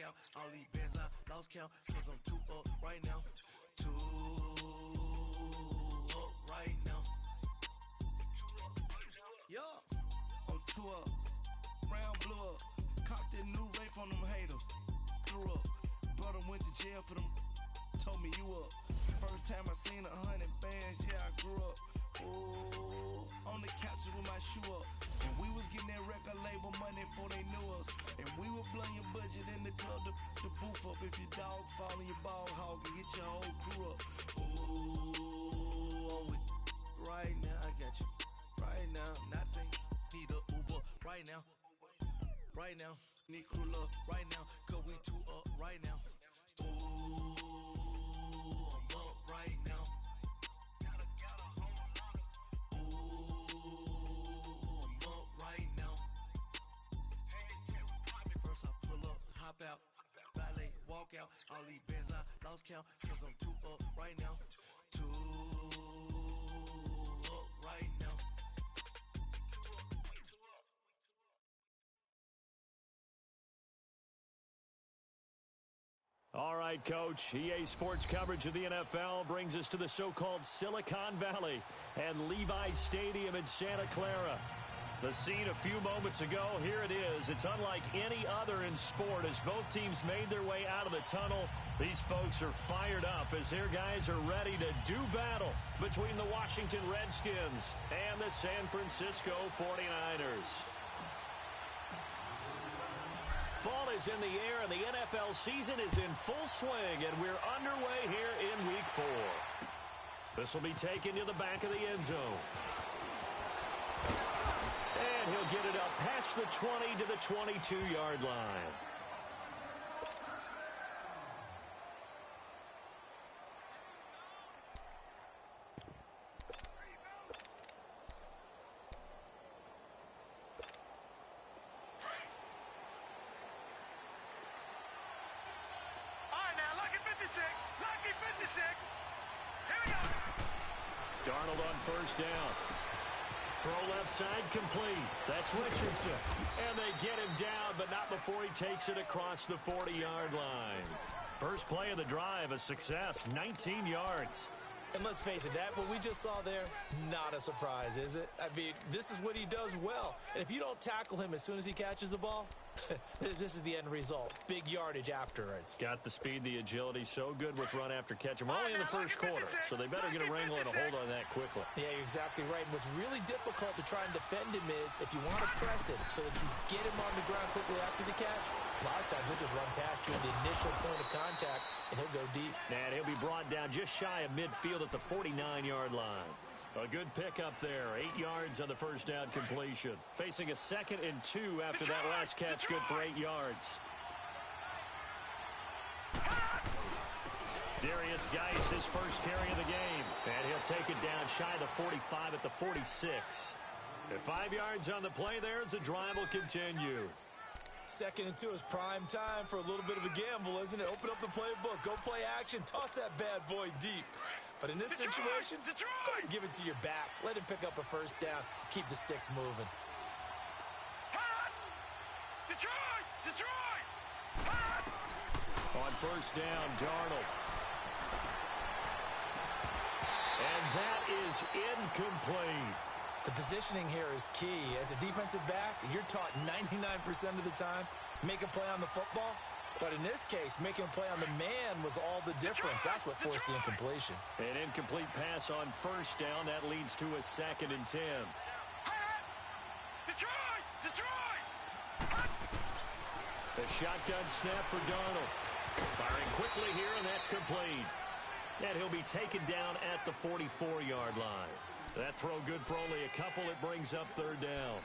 out. All these bands I lost count, cause I'm too up right now. Too up right now. Yeah, I'm too up. Brown blew up. Cocked that new rape on them haters. Threw up. Brother went to jail for them. Told me you up. First time I seen 100 bands, yeah, I grew up. Ooh, on the couches with my shoe up. And we was getting that record label money before they knew us. And we were blowing your budget in the club to the booth up. If your dog fall in your ball hog and get your whole crew up. Ooh, I'm with right now, I got you. Right now, nothing. Need a Uber right now. Right now, need crew love right now. Cause we too up right now. Ooh, I'm up right now. Hop out, ballet, walk out. All these bands I lost count, cause I'm too up right now. Too up right now. All right, Coach. EA Sports coverage of the NFL brings us to the so-called Silicon Valley and Levi Stadium in Santa Clara. The scene a few moments ago, here it is. It's unlike any other in sport as both teams made their way out of the tunnel. These folks are fired up as their guys are ready to do battle between the Washington Redskins and the San Francisco 49ers. Fall is in the air and the NFL season is in full swing, and we're underway here in Week 4. This will be taken to the back of the end zone. And he'll get it up past the 20 to the 22-yard line. All right, now, lucky 56. Lucky 56. Here we go. Darnold on first down. Throw left side complete. That's Richardson. And they get him down, but not before he takes it across the 40-yard line. First play of the drive, a success, 19 yards. And let's face it, that what we just saw there, not a surprise, is it? I mean, this is what he does well. And if you don't tackle him as soon as he catches the ball, this is the end result. Big yardage afterwards. Got the speed, the agility, so good with run after catch. We're only in the first quarter, so they better get a wrangle and a hold on that quickly. Yeah, you're exactly right. And what's really difficult to try and defend him is if you want to press it so that you get him on the ground quickly after the catch, a lot of times he'll just run past you at the initial point of contact, and he'll go deep. And he'll be brought down just shy of midfield at the 49-yard line. A good pickup there. 8 yards on the first down completion. Facing a 2nd and 2 after that last catch, good for 8 yards. Darius Geis, his first carry of the game. And he'll take it down shy of the 45 at the 46. At 5 yards on the play there, as the drive will continue. 2nd and 2 is prime time for a little bit of a gamble, isn't it? Open up the playbook, go play action, toss that bad boy deep. But in this situation, go ahead and give it to your back. Let him pick up a first down. Keep the sticks moving. Detroit! Detroit! On first down, Darnold. And that is incomplete. The positioning here is key. As a defensive back, you're taught 99% of the time, make a play on the football. But in this case, making a play on the man was all the difference. That's what forced the incompletion. An incomplete pass on first down. That leads to a 2nd and 10. Detroit! Detroit! A shotgun snap for Darnold. Firing quickly here, and that's complete. And he'll be taken down at the 44-yard line. That throw good for only a couple. It brings up 3rd down.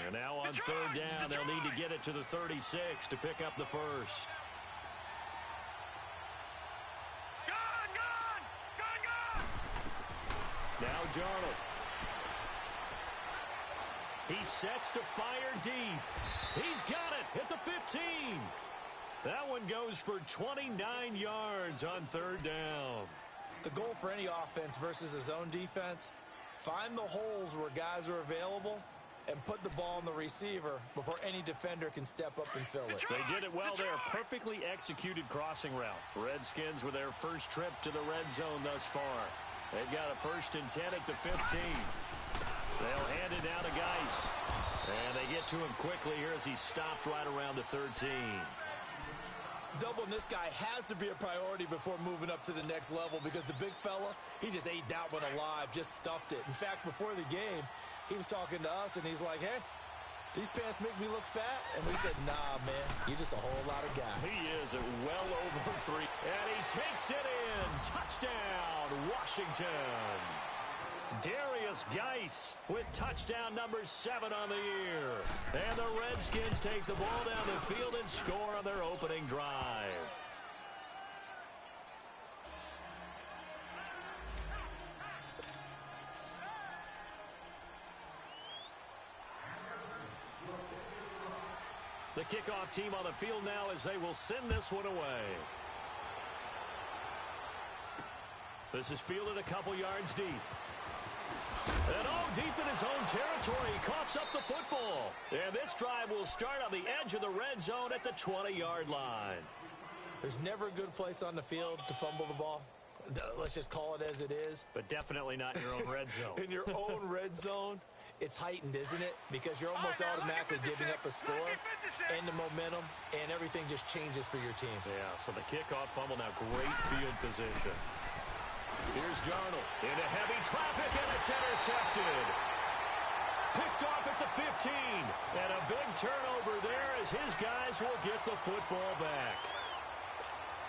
And now on 3rd down, they'll need to get it to the 36 to pick up the first. Gone! Gone! Gone! Gone! Now Darnold. He sets to fire deep. He's got it at the 15. That one goes for 29 yards on 3rd down. The goal for any offense versus his own defense, find the holes where guys are available and put the ball on the receiver before any defender can step up and fill it. They did it well there. Perfectly executed crossing route. Redskins with their first trip to the red zone thus far. They've got a 1st and 10 at the 15. They'll hand it down to Geis. And they get to him quickly here as he's stopped right around the 13. Doubling this guy has to be a priority before moving up to the next level because the big fella, he just ate that one alive, just stuffed it. In fact, before the game, he was talking to us, and he's like, hey, these pants make me look fat? And we said, nah, man, you're just a whole lot of guy. He is at well over 3. And he takes it in. Touchdown, Washington. Darius Geis with touchdown number 7 on the year. And the Redskins take the ball down the field and score on their opening drive. The kickoff team on the field now as they will send this one away. This is fielded a couple yards deep. And deep in his own territory, he coughs up the football. And this drive will start on the edge of the red zone at the 20-yard line. There's never a good place on the field to fumble the ball. Let's just call it as it is. But definitely not in your own red zone. In your own red zone, it's heightened, isn't it? Because you're almost automatically giving up a score and the momentum, and everything just changes for your team. Yeah, so the kickoff fumble now, great field position. Here's Darnold into heavy traffic, and it's intercepted. Picked off at the 15. And a big turnover there as his guys will get the football back.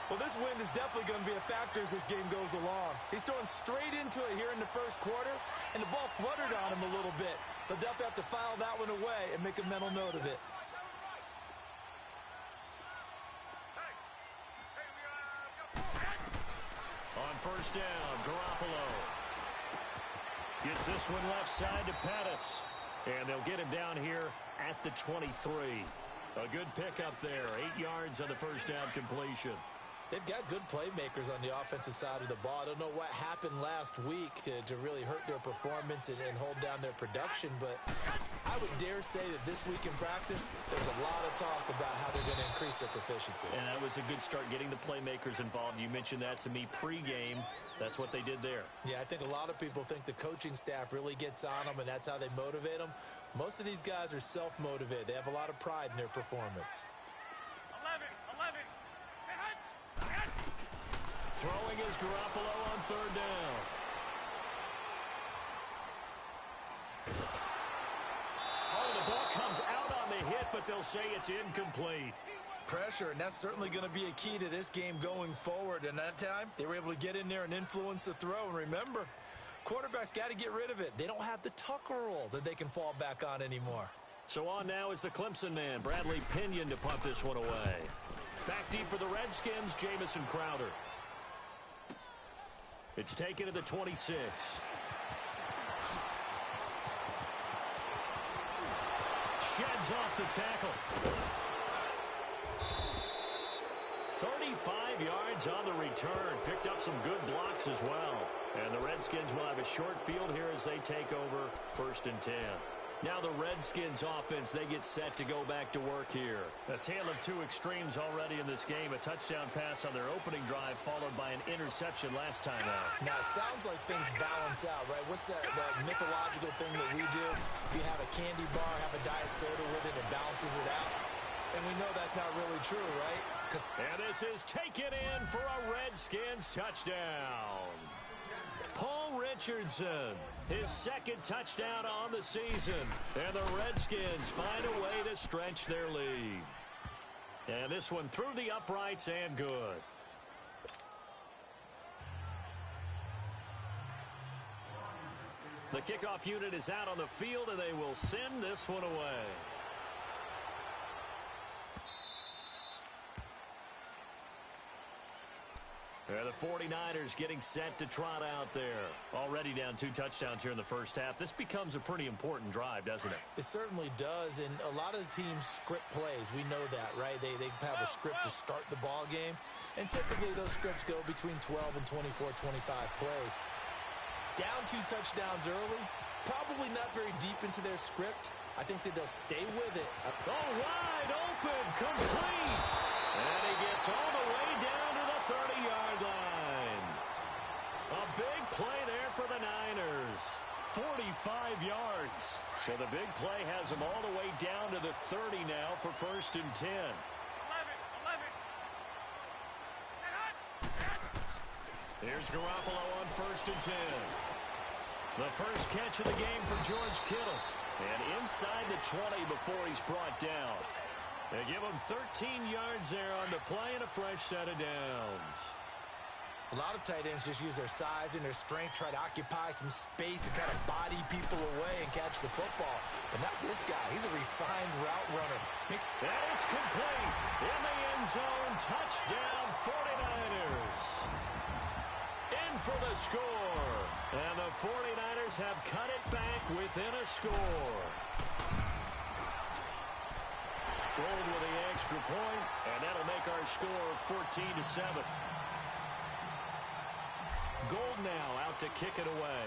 Well, this wind is definitely going to be a factor as this game goes along. He's throwing straight into it here in the first quarter, and the ball fluttered on him a little bit. They'll definitely have to file that one away and make a mental note of it. On first down, Garoppolo gets this one left side to Pettis. And they'll get him down here at the 23. A good pickup there. 8 yards on the first down completion. They've got good playmakers on the offensive side of the ball. I don't know what happened last week to really hurt their performance and hold down their production, but I would dare say that this week in practice, there's a lot of talk about how they're going to increase their proficiency. And that was a good start, getting the playmakers involved. You mentioned that to me pregame. That's what they did there. Yeah, I think a lot of people think the coaching staff really gets on them, and that's how they motivate them. Most of these guys are self-motivated. They have a lot of pride in their performance. 11. Throwing is Garoppolo on third down. Oh, the ball comes out on the hit, but they'll say it's incomplete. Pressure, and that's certainly going to be a key to this game going forward. And that time, they were able to get in there and influence the throw. And remember, quarterbacks got to get rid of it. They don't have the tuck rule that they can fall back on anymore. So on now is the Clemson man, Bradley Pinion, to punt this one away. Back deep for the Redskins, Jamison Crowder. It's taken to the 26. Sheds off the tackle. 35 yards on the return. Picked up some good blocks as well. And the Redskins will have a short field here as they take over 1st and 10. Now the Redskins offense, they get set to go back to work here. A tale of two extremes already in this game. A touchdown pass on their opening drive followed by an interception last time out. Now, it sounds like things balance out, right? What's that mythological thing that we do? If you have a candy bar, have a diet soda with it, it balances it out. And we know that's not really true, right? And this is taken in for a Redskins touchdown. Paul Richardson, his second touchdown on the season. And the Redskins find a way to stretch their lead. And this one through the uprights and good. The kickoff unit is out on the field, and they will send this one away. The 49ers getting set to trot out there. Already down 2 touchdowns here in the first half. This becomes a pretty important drive, doesn't it? It certainly does, and a lot of the teams script plays. We know that, right? They have a script to start the ball game, and typically those scripts go between 12 and 24, 25 plays. Down 2 touchdowns early, probably not very deep into their script, I think that they'll stay with it. Oh, wide open, complete. And he gets all the way down to the 30-yard line. A big play there for the Niners. 45 yards. So the big play has them all the way down to the 30 now for 1st and 10. 11. Here's Garoppolo on 1st and 10. The first catch of the game for George Kittle. And inside the 20 before he's brought down. They give him 13 yards there on the play and a fresh set of downs. A lot of tight ends just use their size and their strength, try to occupy some space and kind of body people away and catch the football. But not this guy. He's a refined route runner. And it's complete. In the end zone. Touchdown 49ers. In for the score. And the 49ers have cut it back within a score. Gold with the extra point, and that'll make our score 14-7. Gold now out to kick it away.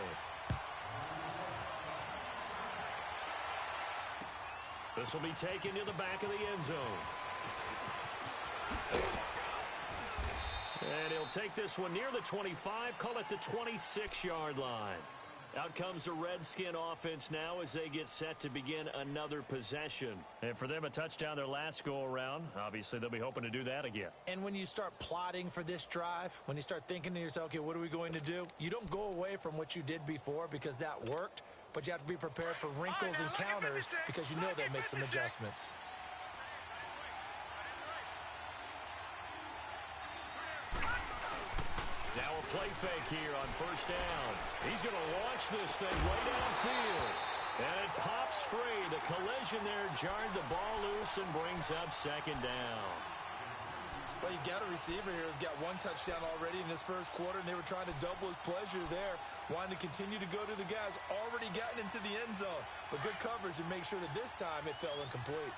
This will be taken to the back of the end zone. And he'll take this one near the 25, call it the 26-yard line. Out comes the Redskin offense now as they get set to begin another possession. And for them, a touchdown their last go-around. Obviously, they'll be hoping to do that again. And when you start plotting for this drive, when you start thinking to yourself, okay, what are we going to do? You don't go away from what you did before because that worked, but you have to be prepared for wrinkles and counters because you know they'll make some adjustments. Now a play fake here on 1st down. He's going to launch this thing way downfield. And it pops free. The collision there jarred the ball loose and brings up 2nd down. Well, you got a receiver here who's got 1 touchdown already in this first quarter, and they were trying to double his pleasure there, wanting to continue to go to the guys already gotten into the end zone. But good coverage to make sure that this time it fell incomplete.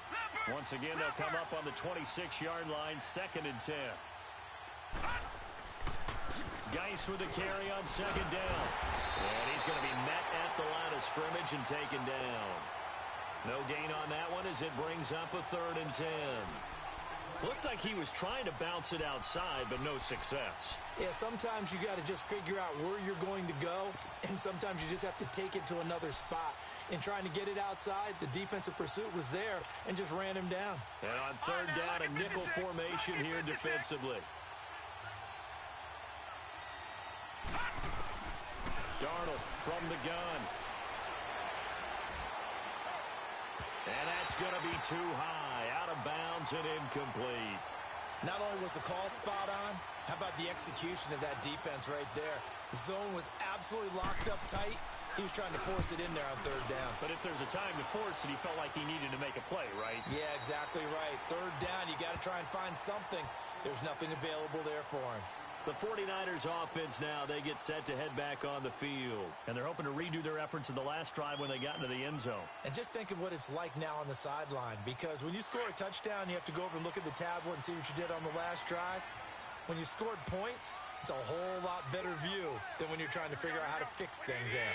Once again, they'll come up on the 26-yard line, 2nd and 10. Geis with the carry on 2nd down. And he's going to be met at the line of scrimmage and taken down. No gain on that one as it brings up a 3rd and 10. Looked like he was trying to bounce it outside, but no success. Yeah, sometimes you got to just figure out where you're going to go, and sometimes you just have to take it to another spot. In trying to get it outside, the defensive pursuit was there and just ran him down. And on 3rd down, a nickel formation here defensively. Darnold from the gun. And that's going to be too high, out of bounds and incomplete. Not only was the call spot on, how about the execution of that defense right there? The zone was absolutely locked up tight. He was trying to force it in there on 3rd down. But if there's a time to force it, he felt like he needed to make a play, right? Yeah, exactly right. 3rd down, you got to try and find something. There's nothing available there for him. The 49ers offense now, they get set to head back on the field. And they're hoping to redo their efforts in the last drive when they got into the end zone. And just think of what it's like now on the sideline. Because when you score a touchdown, you have to go over and look at the tablet and see what you did on the last drive. When you scored points, it's a whole lot better view than when you're trying to figure out how to fix things there.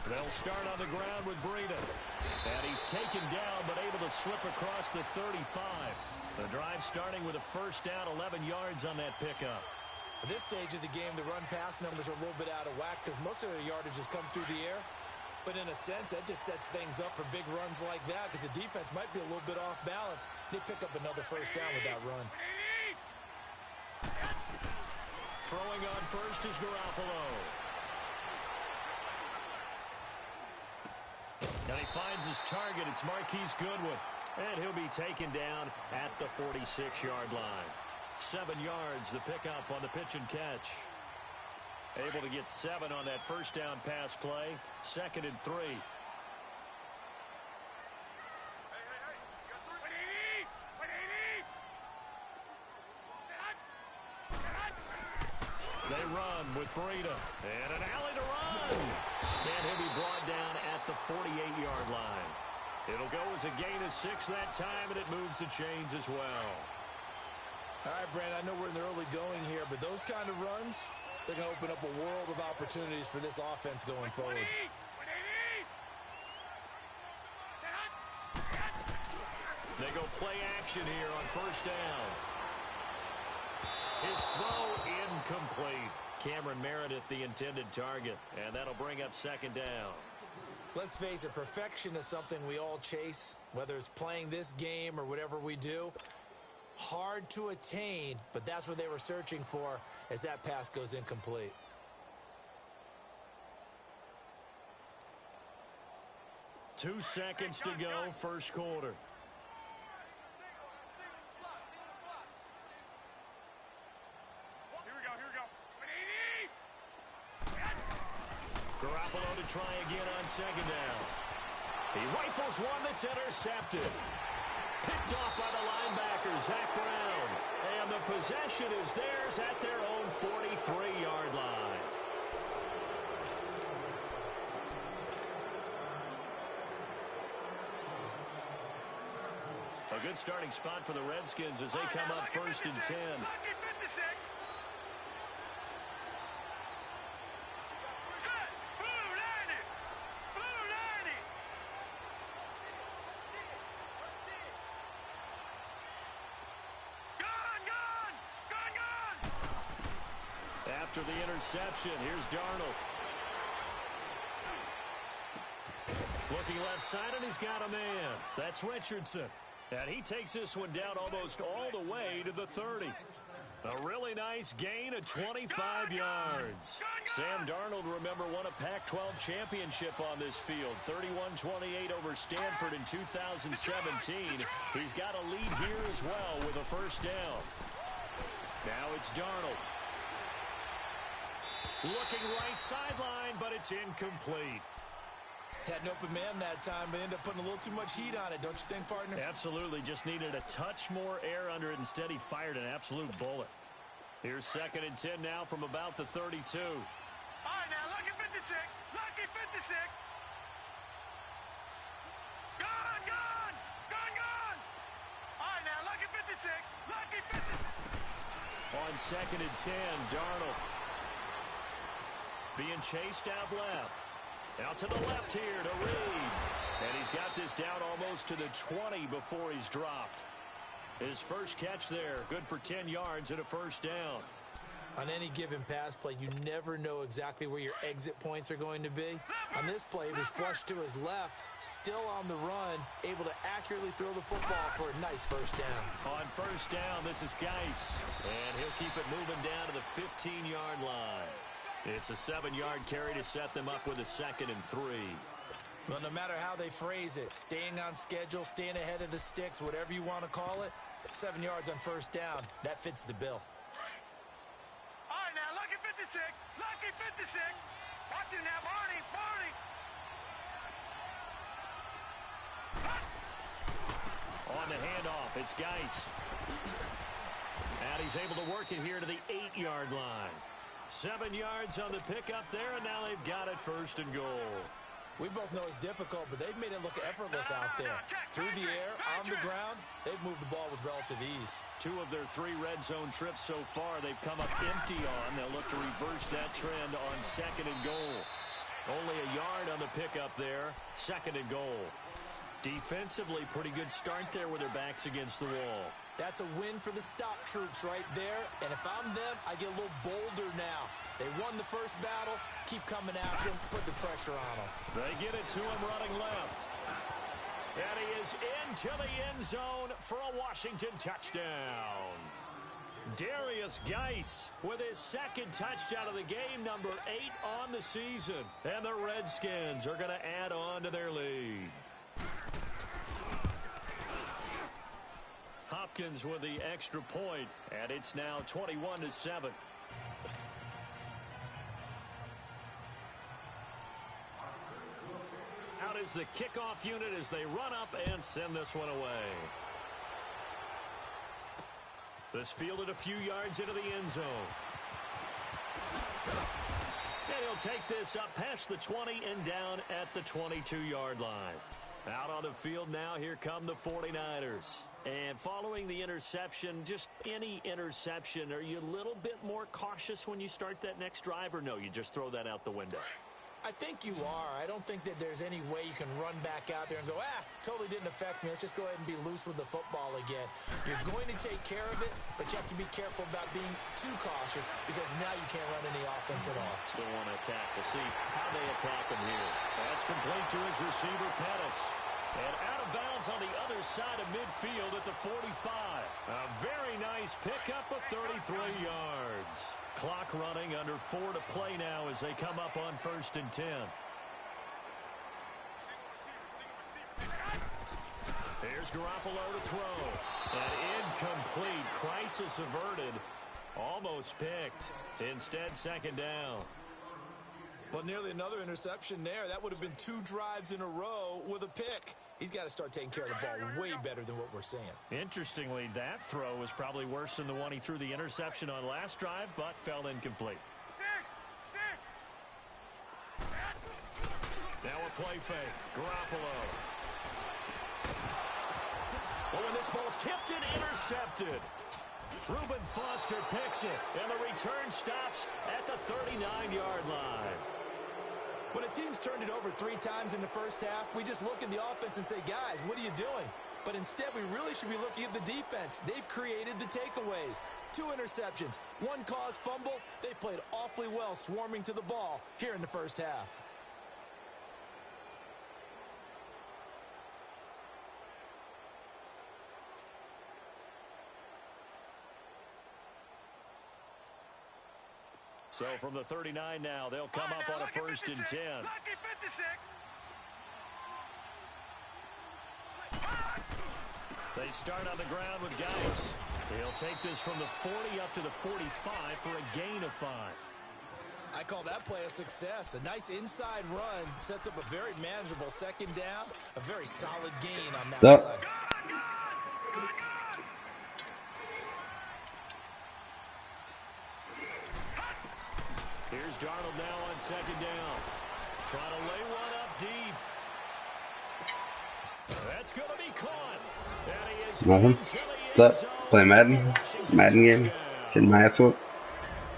They'll start on the ground with Breida. And he's taken down, but able to slip across the 35. The drive starting with a 1st down, 11 yards on that pickup. At this stage of the game, the run-pass numbers are a little bit out of whack because most of the yardage has come through the air. But in a sense, that just sets things up for big runs like that because the defense might be a little bit off balance. They pick up another 1st down with that run. Throwing on 1st is Garoppolo. And he finds his target. It's Marquise Goodwin. And he'll be taken down at the 46-yard line. 7 yards, the pickup on the pitch and catch. Able to get 7 on that 1st down pass play. 2nd and 3. They run with Breida. And an alley to run. And he'll be brought down at the 48-yard line. It'll go as a gain of 6 that time, and it moves the chains as well. All right, Brandon, I know we're in the early going here, but those kind of runs, they're going to open up a world of opportunities for this offense going forward. They go play action here on first down. His throw incomplete. Cameron Meredith the intended target, and that'll bring up second down. Let's face it, perfection is something we all chase, whether it's playing this game or whatever we do. Hard to attain, but that's what they were searching for as that pass goes incomplete. Two seconds to go, first quarter. Garoppolo to try again on second down. He rifles one that's intercepted. Picked off by the linebacker, Zach Brown. And the possession is theirs at their own 43-yard line. A good starting spot for the Redskins as they come up first and 10. After the interception, here's Darnold. Looking left side, and he's got a man. That's Richardson. And he takes this one down almost all the way to the 30. A really nice gain of 25 yards. Sam Darnold, remember, won a Pac-12 championship on this field. 31-28 over Stanford in 2017. He's got a lead here as well with a first down. Now it's Darnold. Looking right sideline, but it's incomplete. Had an open man that time, but ended up putting a little too much heat on it, don't you think, partner? Absolutely. Just needed a touch more air under it. Instead, he fired an absolute bullet. Here's second and 10 now from about the 32. All right, now, lucky 56. Lucky 56. Gone, gone. Gone, gone. All right, now, lucky 56. Lucky 56. On second and 10, Darnold being chased out left. Out to the left here to Reed. And he's got this down almost to the 20 before he's dropped. His first catch there, good for 10 yards and a first down. On any given pass play, you never know exactly where your exit points are going to be. On this play, he was flushed to his left, still on the run, able to accurately throw the football for a nice first down. On first down, this is Geis. And he'll keep it moving down to the 15-yard line. It's a 7-yard carry to set them up with a second and 3. Well, no matter how they phrase it, staying on schedule, staying ahead of the sticks, whatever you want to call it, 7 yards on first down, that fits the bill. All right, now, lucky 56. Lucky 56. Watch it now, Barney. Barney. On the handoff, it's Geis. And he's able to work it here to the 8-yard line. 7 yards on the pickup there, and now they've got it first and goal. We both know it's difficult, but they've made it look effortless out there. Through the air, on the ground, they've moved the ball with relative ease. 2 of their 3 red zone trips so far, they've come up empty on. They'll look to reverse that trend on second and goal. Only a yard on the pickup there, second and goal. Defensively, pretty good start there with their backs against the wall. That's a win for the stop troops right there. And if I'm them, I get a little bolder now. They won the first battle. Keep coming after them. Put the pressure on them. They get it to him running left. And he is into the end zone for a Washington touchdown. Darius Geis with his second touchdown of the game, number 8 on the season. And the Redskins are going to add on to their lead. Hopkins with the extra point, and it's now 21-7. Out is the kickoff unit as they run up and send this one away. This fielded a few yards into the end zone. And he'll take this up past the 20 and down at the 22-yard line. Out on the field now, here come the 49ers. And following the interception, just any interception, are you a little bit more cautious when you start that next drive, or no, you just throw that out the window? I think you are. I don't think that there's any way you can run back out there and go, totally didn't affect me. Let's just go ahead and be loose with the football again. You're going to take care of it, but you have to be careful about being too cautious because now you can't run any offense at all. Still want to attack. We'll see how they attack him here. That's complete to his receiver, Pettis. And out of bounds on the other side of midfield at the 45. A very nice pickup of 33 yards. Clock running, under 4 to play now as they come up on 1st and 10. Here's Garoppolo to throw. An incomplete. Crisis averted. Almost picked. Instead, 2nd down. Well, nearly another interception there. That would have been 2 drives in a row with a pick. He's got to start taking care of the ball way better than what we're seeing. Interestingly, that throw was probably worse than the one he threw the interception on last drive, but fell incomplete. Now a play fake. Garoppolo. Oh, and this ball's tipped and intercepted. Reuben Foster picks it, and the return stops at the 39-yard line. When a team's turned it over 3 times in the first half, we just look at the offense and say, guys, what are you doing? But instead, we really should be looking at the defense. They've created the takeaways. 2 interceptions, 1 caused fumble. They played awfully well swarming to the ball here in the first half. So from the 39 now, they'll come up on a 1st and 10. They start on the ground with Gaius. He'll take this from the 40 up to the 45 for a gain of 5. I call that play a success. A nice inside run sets up a very manageable 2nd down. A very solid gain on that play. Here's Darnold now on 2nd down. Trying to lay one up deep. That's going to be caught. And he is Nothing. What's up? Play Madden? Madden game? Getting my ass whooped?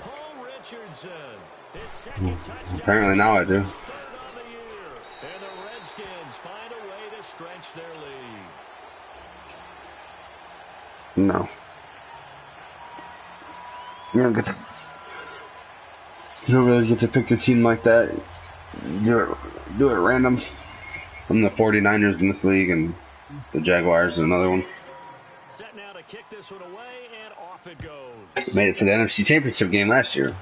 Paul Richardson. His 2nd touchdown. Apparently now I do. And the Redskins find a way to stretch their lead. No. You don't really get to pick your team like that. Do it random. I'm the 49ers in this league, and the Jaguars is another one. Set now to kick this one away, and off it goes. Made it to the NFC Championship game last year,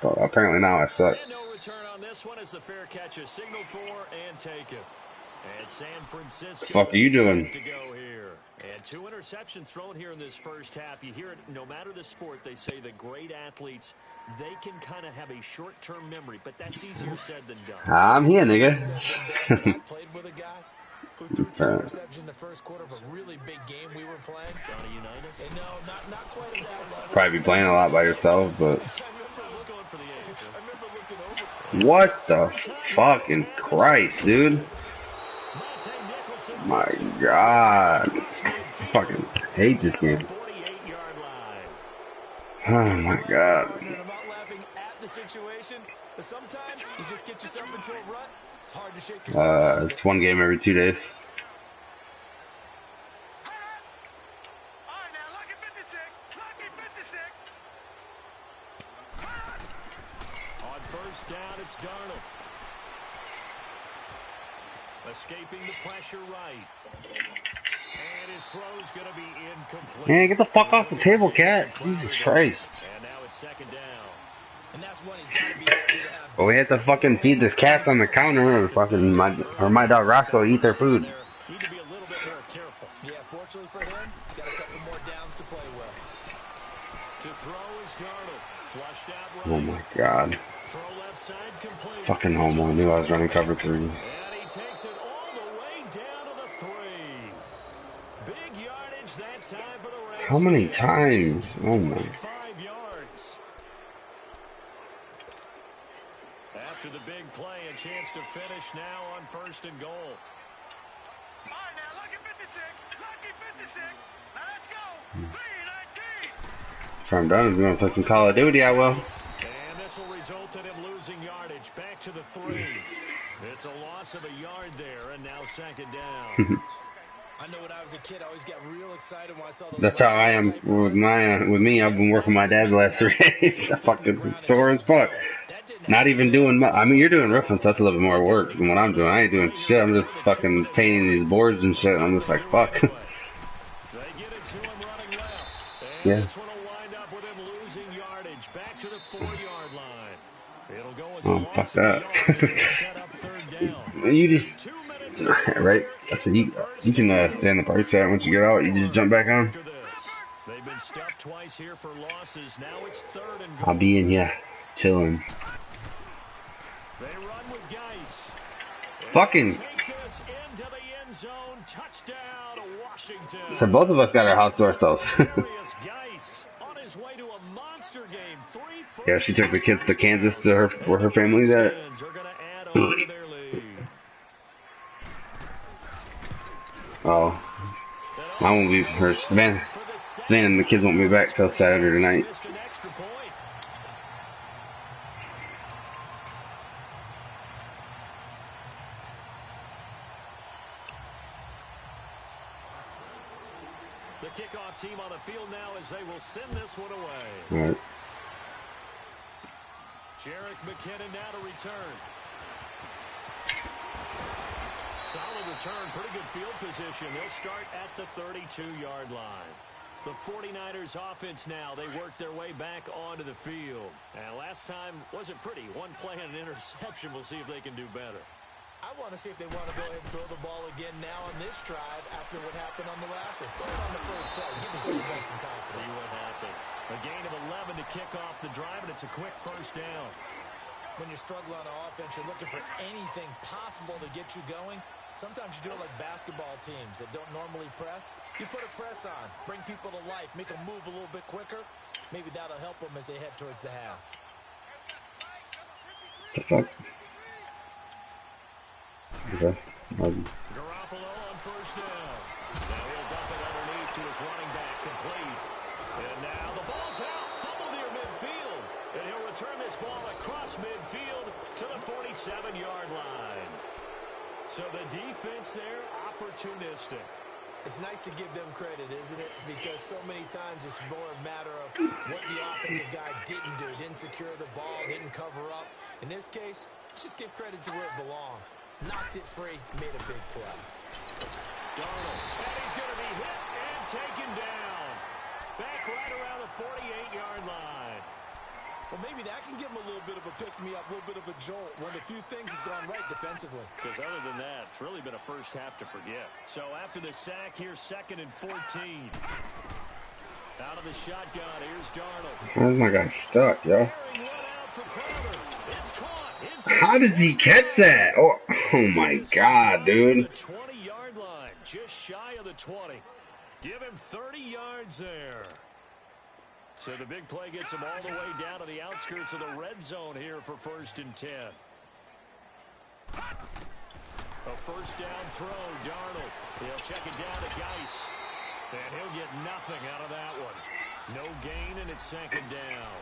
but apparently now I suck. And no return on this one as the fair catch is signaled for and taken. And San Francisco. Fuck are you doing? To go here. And 2 interceptions thrown here in this first half. You hear it, no matter the sport, they say the great athletes, they can kind of have a short-term memory, but that's easier said than done. I'm here, nigga. I played with a guy who threw 2 interceptions in the first quarter of a really big game we were playing. Johnny Unitas? And no, not quite at that level. Probably be playing a lot by yourself, but what the fucking Christ, dude? My God, I fucking hate this game. Oh my God. I'm not laughing at the situation, but sometimes you just get yourself into a rut. It's hard to shake yourself. It's 1 game every 2 days. On 1st down, it's Darnold. Escaping the pressure right. And his throw's going to be incomplete. Man, get the fuck off the table, cat. Jesus Christ. And now it's 2nd down. And that's when he's got to be happy to have. Well, we have to fucking feed this cats on the counter, or fucking my dog Roscoe eat their food. Need to be a little bit more careful. Yeah, fortunately for him, he's got a couple more downs to play with. To throw is Darnold. Flushed out right. Oh my God. Throw left side complete. Fucking homo. I knew I was running cover 3. And he takes it all the way down to the 3. Big yardage that time for the Redskins. How many times? Oh my. 5 yards. After the big play, a chance to finish now on 1st and goal. Now let's go. 319. If I'm done, if you want to play some Call of Duty, I will. And this will result in him losing yardage. Back to the 3. It's a loss of a yard there, and now second down. I know when I was a kid, I always got real excited when I saw those. That's how I am with me. I've been working my dad the last 3 days. I'm fucking sore as fuck. Not even doing much. I mean, you're doing roofing, so that's a little bit more work than what I'm doing. I ain't doing shit. I'm just fucking painting these boards and shit. I'm just like, fuck. They get it to him running left. And Yeah. this one will wind up with him losing yardage. Back to the 4-yard line. It'll go as a Oh, loss fuck of a that. yard, and it'll set up third down. You just, 2 minutes to go. right? I said, you can stay in the park set. Once you get out, you just jump back on. After this, they've been stuffed twice here for losses. Now it's third and I'll goal. be in here, chilling. They run with Geis. Fucking. Take this into the end zone. Touchdown, Washington. So both of us got our house to ourselves. Darius Geis on his way to a monster game. 3 Yeah, she took the kids to Kansas to her where her family's at. Redskins are gonna add on to their lead. Oh, I won't be her. Savannah and the kids won't be back till Saturday night. Missed an extra point. The kickoff team on the field now as they will send this one away. All right. Jarek McKinnon now to return. Solid return, pretty good field position. They'll start at the 32-yard line. The 49ers offense now, they work their way back onto the field. And last time wasn't pretty. One play and an interception. We'll see if they can do better. I want to see if they want to go ahead and throw the ball again now on this drive after what happened on the last one. Throw it on the first play. Give the quarterback some confidence. See what happens. A gain of 11 to kick off the drive, and it's a quick first down. When you're struggling on offense, you're looking for anything possible to get you going. Sometimes you do it like basketball teams that don't normally press. You put a press on, bring people to life, make them move a little bit quicker. Maybe that'll help them as they head towards the half. The fuck? Okay. Garoppolo on first down. Now he'll dump it underneath to his running back, complete. And now the ball's out, fumble near midfield. And he'll return this ball across midfield to the 47-yard line. So the defense there, opportunistic. It's nice to give them credit, isn't it? Because so many times it's more a matter of what the offensive guy didn't do. Didn't secure the ball, didn't cover up. In this case, let's just give credit to where it belongs. Knocked it free, made a big play. Darnold, and he's going to be hit and taken down. Back right around the 48-yard line. Well, maybe that can give him a little bit of a pick-me-up, a little bit of a jolt. One of the few things has gone right defensively. Because other than that, it's really been a first half to forget. So after the sack, here's 2nd and 14. Out of the shotgun, here's Darnold. Oh my God, stuck, yo. Carrying one out for Crowder. It's caught. How did he catch that? Oh my God, dude. The 20-yard line, just shy of the 20. Give him 30 yards there. So the big play gets him all the way down to the outskirts of the red zone here for 1st and 10. A first down throw, Darnold. He'll check it down to Geis. And he'll get nothing out of that one. No gain, and it's 2nd down.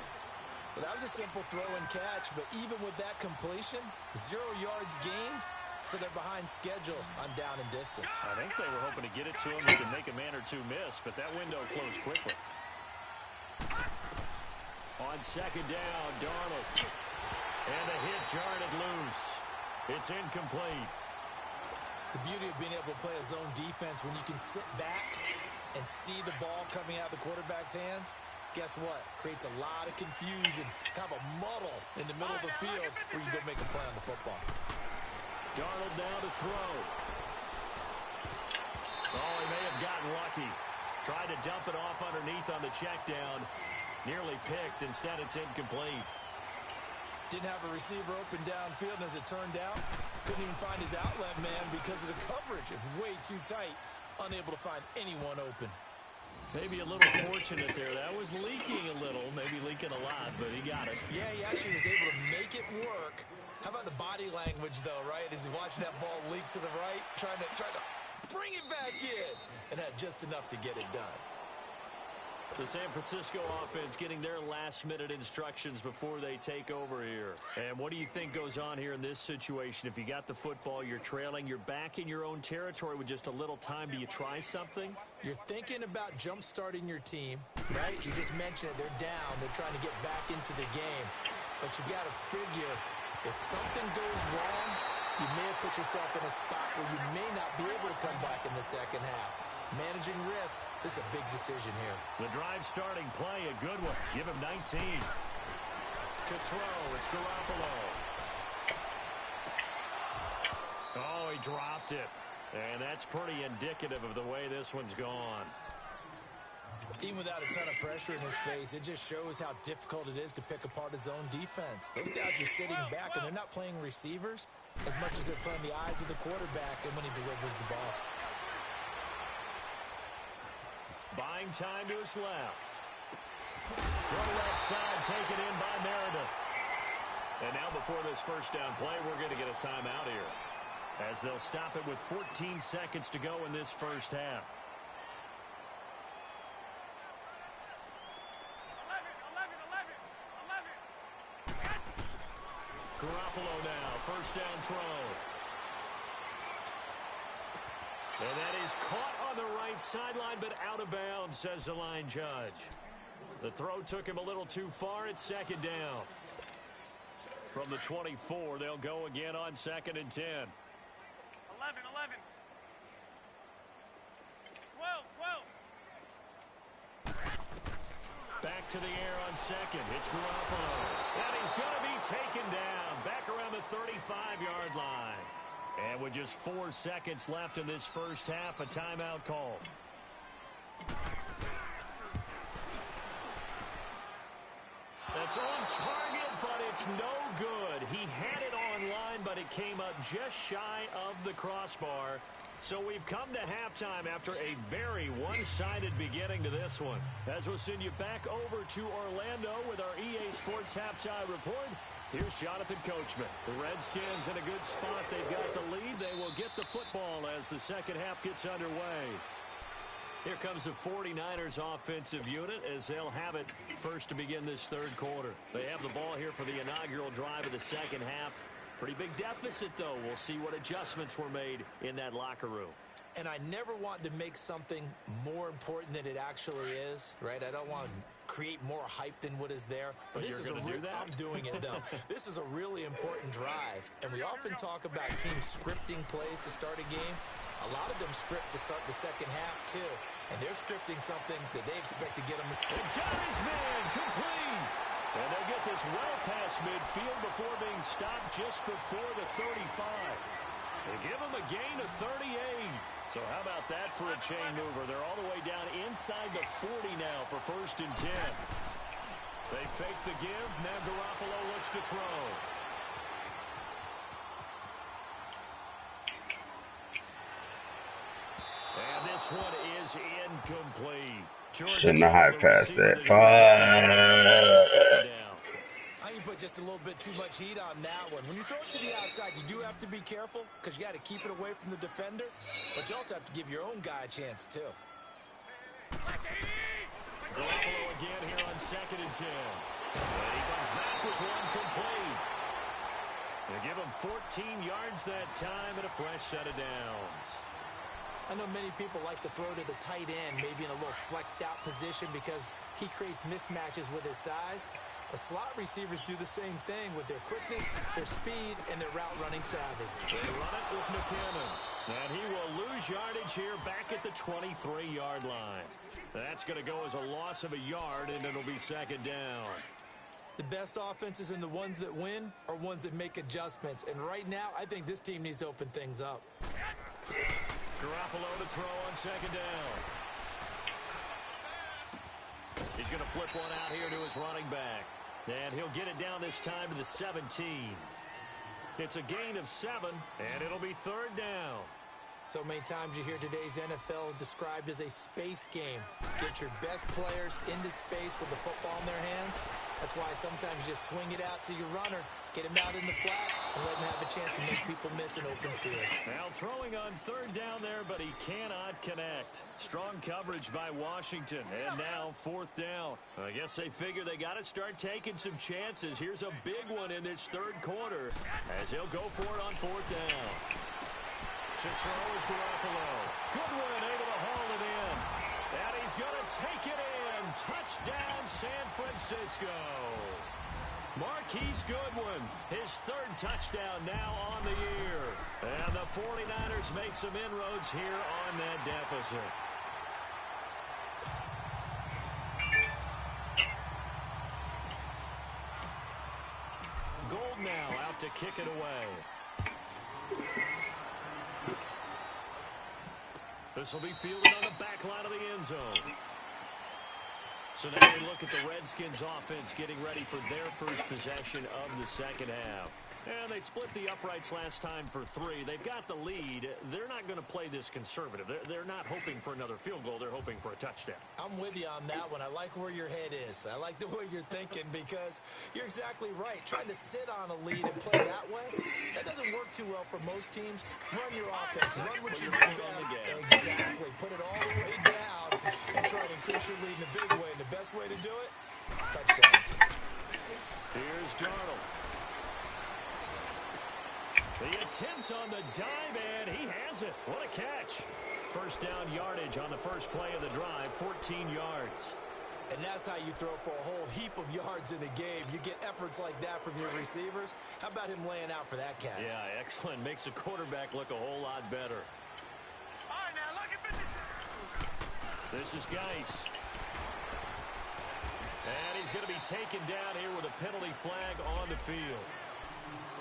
Well, that was a simple throw and catch, but even with that completion, 0 yards gained, so they're behind schedule on down and distance. I think they were hoping to get it to him. He can make a man or two miss, but that window closed quickly. On 2nd down, Darnold. And a hit jarred loose. It's incomplete. The beauty of being able to play a zone defense when you can sit back and see the ball coming out of the quarterback's hands, guess what? Creates a lot of confusion, kind of a muddle in the middle of the field where you go make a play on the football. Darnold down to throw. Oh, he may have gotten lucky. Tried to dump it off underneath on the check down. Nearly picked. Instead, it's incomplete. Didn't have a receiver open downfield, and as it turned out, couldn't even find his outlet man because of the coverage. It's way too tight. Unable to find anyone open. Maybe a little fortunate there. That was leaking a little, maybe leaking a lot, but he got it. Yeah, he actually was able to make it work. How about the body language, though, right? As he's watching that ball leak to the right, trying to Bring it back in. And had just enough to get it done. The San Francisco offense getting their last-minute instructions before they take over here. And what do you think goes on here in this situation? If you got the football, you're trailing, you're back in your own territory with just a little time. Do you try something? You're thinking about jump-starting your team, right? You just mentioned it. They're down. They're trying to get back into the game. But you got to figure, if something goes wrong, you may have put yourself in a spot where you may not be able to come back in the second half. Managing risk, this is a big decision here. The drive starting play, a good one. Give him 19. To throw, it's Garoppolo. Oh, he dropped it. And that's pretty indicative of the way this one's gone. Even without a ton of pressure in his face, it just shows how difficult it is to pick apart his own defense. Those guys are sitting back, and they're not playing receivers as much as they're playing the eyes of the quarterback and when he delivers the ball. Buying time to his left. Throw left side taken in by Meredith. And now before this first down play, we're going to get a timeout here, as they'll stop it with 14 seconds to go in this first half. 11. Garoppolo now, first down throw. And that is caught on the right sideline, but out of bounds, says the line judge. The throw took him a little too far. It's second down. From the 24, they'll go again on 2nd and 10. 11. 12. Back to the air on second. It's Garoppolo. And he's going to be taken down back around the 35-yard line. And with just 4 seconds left in this first half, a timeout call. That's on target, but it's no good. He had it online, but it came up just shy of the crossbar. So we've come to halftime after a very one-sided beginning to this one. As we'll send you back over to Orlando with our EA Sports Halftime Report. Here's Jonathan Coachman. The Redskins in a good spot. They've got the lead. They will get the football as the second half gets underway. Here comes the 49ers offensive unit as they'll have it first to begin this third quarter. They have the ball here for the inaugural drive of the second half. Pretty big deficit, though. We'll see what adjustments were made in that locker room. And I never want to make something more important than it actually is, right? I don't want to create more hype than what is there. But this is going to do that? I'm doing it, though. This is a really important drive. And we often talk about teams scripting plays to start a game. A lot of them script to start the second half, too. And they're scripting something that they expect to get them. And got his man complete. And they'll get this well past midfield before being stopped just before the 35. They give him a gain of 38. So how about that for a chain mover? They're all the way down inside the 40 now for 1st and 10. They fake the give. Now Garoppolo looks to throw. And this one is incomplete. Shouldn't have high passed that. I think you put just a little bit too much heat on that one. When you throw it to the outside, you do have to be careful because you got to keep it away from the defender, but you also have to give your own guy a chance, too. Garoppolo again here on 2nd and 10. And he comes back with one complete. They give him 14 yards that time and a fresh set of downs. I know many people like to throw to the tight end, maybe in a little flexed out position because he creates mismatches with his size. But slot receivers do the same thing with their quickness, their speed, and their route running savvy. They run it with McKinnon. And he will lose yardage here back at the 23-yard line. That's going to go as a loss of a yard, and it'll be second down. The best offenses and the ones that win are ones that make adjustments. And right now, I think this team needs to open things up. Garoppolo to throw on second down. He's going to flip one out here to his running back. And he'll get it down this time to the 17. It's a gain of 7, and it'll be third down. So many times you hear today's NFL described as a space game. Get your best players into space with the football in their hands. That's why sometimes you just swing it out to your runner, Get him out in the flat and let him have a chance to make people miss an open field. Now throwing on third down there, but he cannot connect. Strong coverage by Washington. And now fourth down. I guess they figure they got to start taking some chances. Here's a big one in this third quarter as he'll go for it on fourth down. To throw is Garoppolo. Goodwin able to haul it in. And he's going to take it in. Touchdown, San Francisco. Marquise Goodwin, his third touchdown now on the year. And the 49ers make some inroads here on that deficit. Gold now out to kick it away. This will be fielded on the back line of the end zone. So now we look at the Redskins offense getting ready for their first possession of the second half. And they split the uprights last time for 3. They've got the lead. They're not going to play this conservative. They're not hoping for another field goal. They're hoping for a touchdown. I'm with you on that one. I like where your head is. I like the way you're thinking because you're exactly right. Trying to sit on a lead and play that way, that doesn't work too well for most teams. Run your offense. Run what you do best. Exactly. Put it all the way down and try to increase your lead in a big way. And the best way to do it, touchdowns. Here's Darnold. The attempt on the dive, and he has it. What a catch. First down yardage on the first play of the drive, 14 yards. And that's how you throw for a whole heap of yards in the game. You get efforts like that from your receivers. How about him laying out for that catch? Yeah, excellent. Makes the quarterback look a whole lot better. All right, now, look at 56. This is Geis. And he's going to be taken down here with a penalty flag on the field.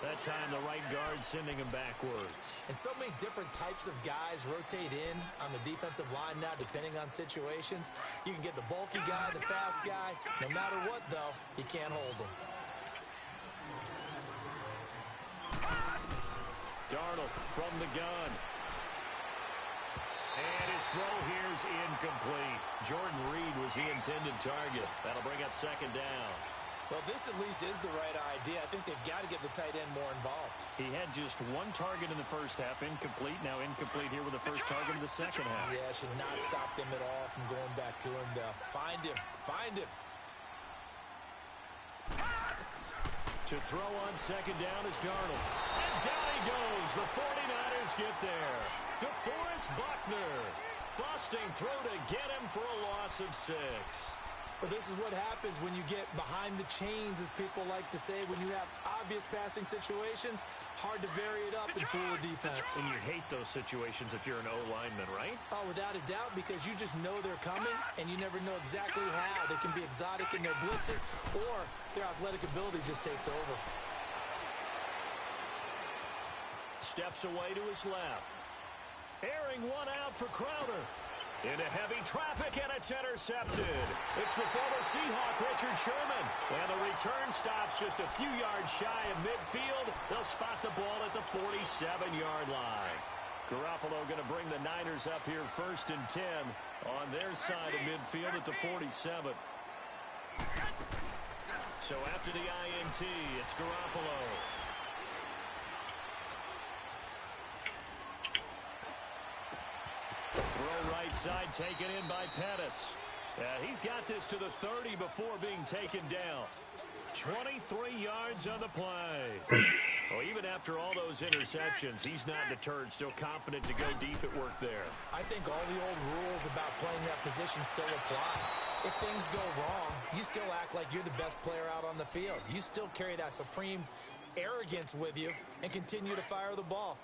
That time the right guard sending him backwards. And so many different types of guys rotate in on the defensive line now depending on situations. You can get the bulky guy, the fast guy. No matter what, though, you can't hold them. Darnold from the gun. And his throw here's incomplete. Jordan Reed was the intended target. That'll bring up second down. Well, this at least is the right idea. I think they've got to get the tight end more involved. He had just one target in the first half, incomplete. Now incomplete here with the first target in the second half. Yeah, should not stop them at all from going back to him, though. Find him. Find him. To throw on second down is Darnold. And down he goes. The 49ers get there. DeForest Buckner. Busting through to get him for a loss of 6. Well, this is what happens when you get behind the chains, as people like to say. When you have obvious passing situations, hard to vary it up and fool the defense. And you hate those situations if you're an O-lineman, right? Oh, without a doubt, because you just know they're coming, and you never know exactly how. They can be exotic in their blitzes, or their athletic ability just takes over. Steps away to his left. Airing one out for Crowder. Into heavy traffic, and it's intercepted. It's the former Seahawk, Richard Sherman. And the return stops just a few yards shy of midfield. They'll spot the ball at the 47-yard line. Garoppolo going to bring the Niners up here 1st and 10 on their side of midfield at the 47. So after the INT, it's Garoppolo. Throw right side, taken in by Pettis. He's got this to the 30 before being taken down. 23 yards on the play. Well, even after all those interceptions, he's not deterred, still confident to go deep at work there. I think all the old rules about playing that position still apply. If things go wrong, you still act like you're the best player out on the field. You still carry that supreme arrogance with you and continue to fire the ball.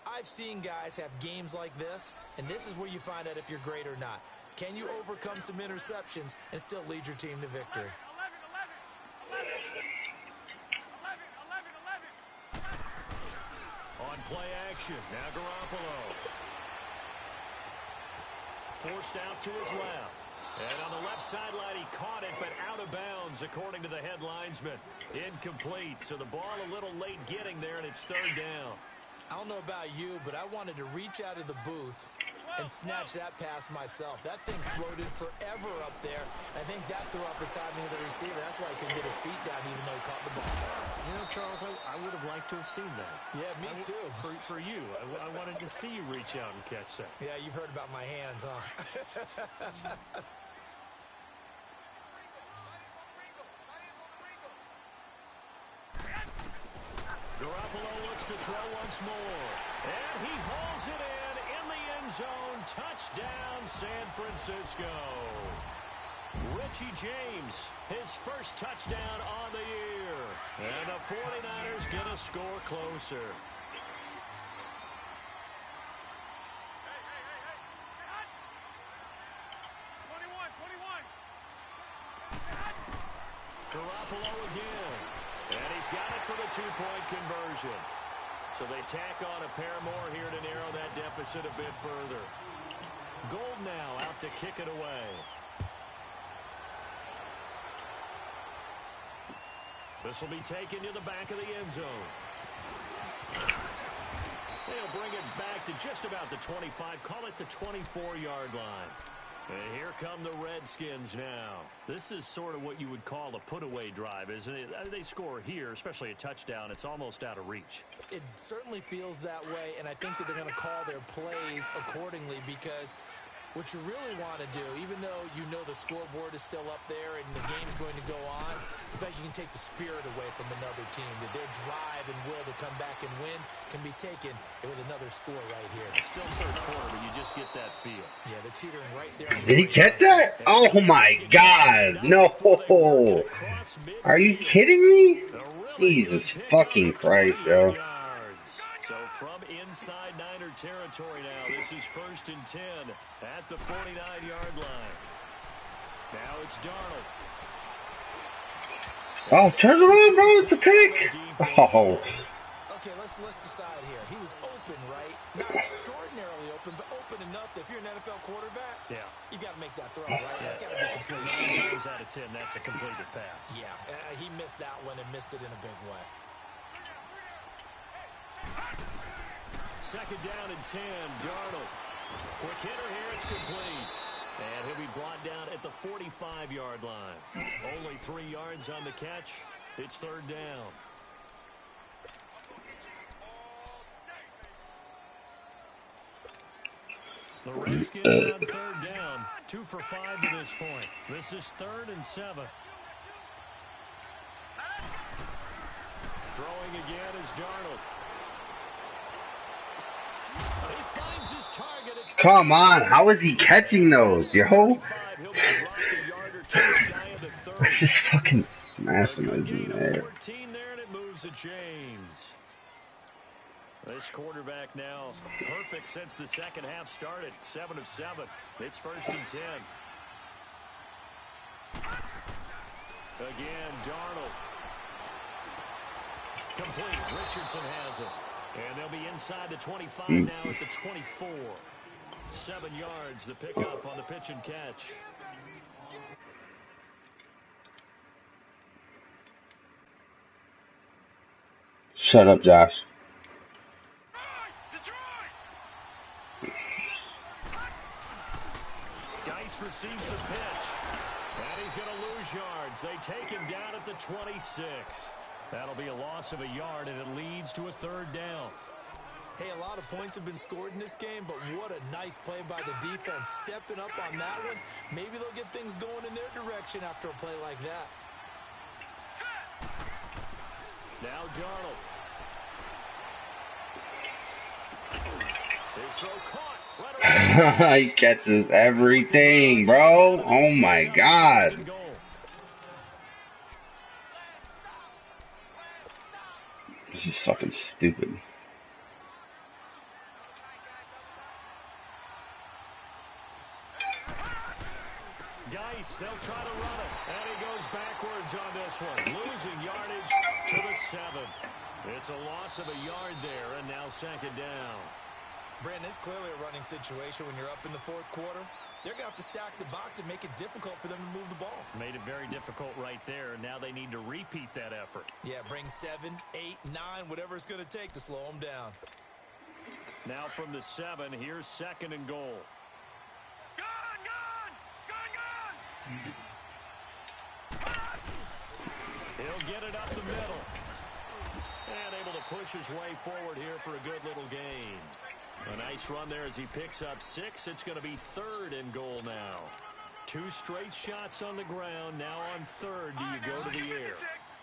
I've seen guys have games like this, and this is where you find out if you're great or not. Can you overcome some interceptions and still lead your team to victory? 11. On play action, now Garoppolo. Forced out to his left. And on the left sideline, he caught it, but out of bounds, according to the head linesman. Incomplete, so the ball a little late getting there, and it's 3rd down. I don't know about you, but I wanted to reach out of the booth and snatch that pass myself. That thing floated forever up there. I think that threw off the timing of the receiver. That's why he couldn't get his feet down even though he caught the ball. You know, Charles, I would have liked to have seen that. Yeah, me too. For you, I wanted to see you reach out and catch that. Yeah, you've heard about my hands, huh? Garoppolo looks to throw once more. And he hauls it in the end zone. Touchdown, San Francisco. Richie James, his first touchdown on the year. And the 49ers get a score closer. Garoppolo again. And he's got it for the two-point conversion. So they tack on a pair more here to narrow that deficit a bit further. Gold now out to kick it away. This will be taken to the back of the end zone. They'll bring it back to just about the 25. Call it the 24-yard line. And here come the Redskins now. This is sort of what you would call a put-away drive, isn't it? They score here, especially a touchdown. It's almost out of reach. It certainly feels that way, and I think that they're going to call their plays accordingly because what you really want to do, even though you know the scoreboard is still up there and the game's going to go on, in fact, you can take the spirit away from another team. That their drive and will to come back and win can be taken with another score right here. Still third quarter, but you just get that feel. Yeah, they're teetering right there. Did he catch that? Oh my God! No! Are you kidding me? Jesus fucking Christ, yo. So from inside Niner territory now, this is 1st and 10 at the 49-yard line. Now it's Darnold. Oh, turn around, bro. It's a pick. Oh. Okay, let's decide here. He was open, right? Not extraordinarily open, but open enough that if you're an NFL quarterback, you got to make that throw, right? That's got to be complete. 9 times out of 10, that's a completed pass. Yeah, he missed that one and missed it in a big way. 2nd down and 10, Darnold. Quick hitter here, it's complete. And he'll be brought down at the 45-yard line. Only 3 yards on the catch. It's 3rd down. The Redskins on 3rd down. 2 for 5 to this point. This is 3rd and 7. Throwing again is Darnold. He finds his target. Come on, how is he catching those, yo? I just fucking smashing those in there. 14 there, and it moves to James. This quarterback now perfect since the second half started. 7 of 7. It's 1st and 10. Again, Darnold. Complete. Richardson has it. And they'll be inside the 25 now at the 24. 7 yards, the pickup on the pitch and catch. Shut up, Josh. Geis receives the pitch. And he's going to lose yards. They take him down at the 26. That'll be a loss of a yard, and it leads to a 3rd down. Hey, a lot of points have been scored in this game, but what a nice play by the defense. Stepping up on that one, maybe they'll get things going in their direction after a play like that. Now Darnold. His throw caught. He catches everything, bro. Oh my God. This is fucking stupid. Geis, they'll try to run it. And he goes backwards on this one. Losing yardage to the 7. It's a loss of a yard there, and now 2nd down. Brandon, it's clearly a running situation when you're up in the 4th quarter. They're going to have to stack the box and make it difficult for them to move the ball. Made it very difficult right there, and now they need to repeat that effort. Yeah, bring 7, 8, 9, whatever it's going to take to slow them down. Now from the 7, here's 2nd and goal. He'll get it up the middle. And able to push his way forward here for a good little gain. A nice run there as he picks up 6. It's going to be 3rd and goal now. 2 straight shots on the ground. Now on 3rd, do you go to the air?